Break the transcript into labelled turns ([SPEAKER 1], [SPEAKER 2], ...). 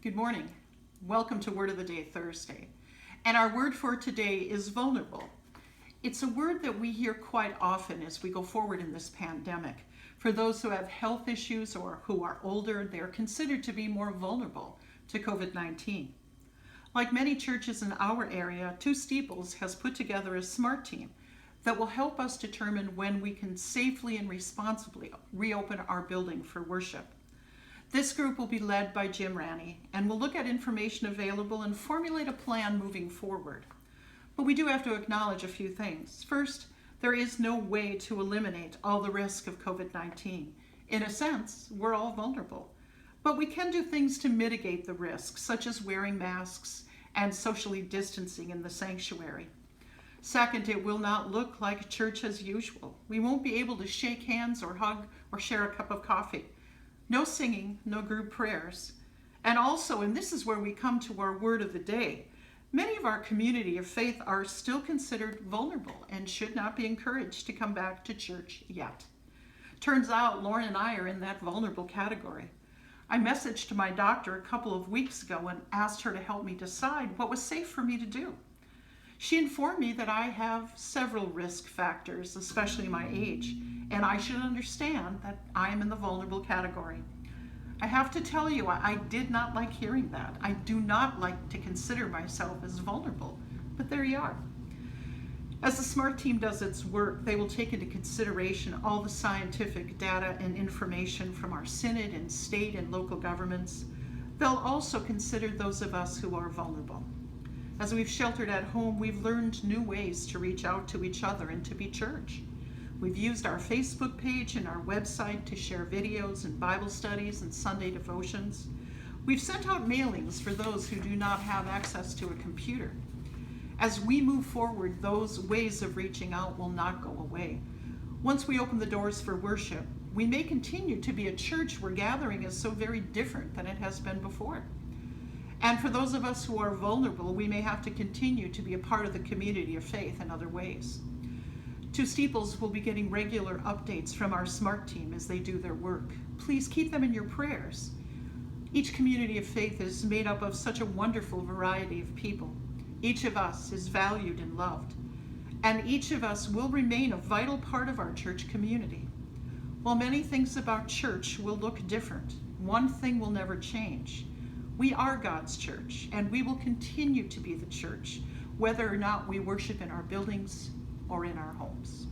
[SPEAKER 1] Good morning. Welcome to Word of the Day Thursday. And our word for today is vulnerable. It's a word that we hear quite often as we go forward in this pandemic. For those who have health issues or who are older, they're considered to be more vulnerable to COVID-19. Like many churches in our area, Two Steeples has put together a SMART team that will help us determine when we can safely and responsibly reopen our building for worship. This group will be led by Jim Ranney and will look at information available and formulate a plan moving forward. But we do have to acknowledge a few things. First, there is no way to eliminate all the risk of COVID-19. In a sense, we're all vulnerable. But we can do things to mitigate the risks, such as wearing masks and socially distancing in the sanctuary. Second, it will not look like church as usual. We won't be able to shake hands or hug or share a cup of coffee. No singing, no group prayers. And also, and this is where we come to our word of the day, many of our community of faith are still considered vulnerable and should not be encouraged to come back to church yet. Turns out Lauren and I are in that vulnerable category. I messaged my doctor a couple of weeks ago and asked her to help me decide what was safe for me to do. She informed me that I have several risk factors, especially my age, and I should understand that I am in the vulnerable category. I have to tell you, I did not like hearing that. I do not like to consider myself as vulnerable, but there you are. As the SMART team does its work, they will take into consideration all the scientific data and information from our synod and state and local governments. They'll also consider those of us who are vulnerable. As we've sheltered at home, we've learned new ways to reach out to each other and to be church. We've used our Facebook page and our website to share videos and Bible studies and Sunday devotions. We've sent out mailings for those who do not have access to a computer. As we move forward, those ways of reaching out will not go away. Once we open the doors for worship, we may continue to be a church where gathering is so very different than it has been before. And for those of us who are vulnerable, we may have to continue to be a part of the community of faith in other ways. Two Steeples will be getting regular updates from our SMART team as they do their work. Please keep them in your prayers. Each community of faith is made up of such a wonderful variety of people. Each of us is valued and loved, and each of us will remain a vital part of our church community. While many things about church will look different, one thing will never change. We are God's church, and we will continue to be the church, whether or not we worship in our buildings or in our homes.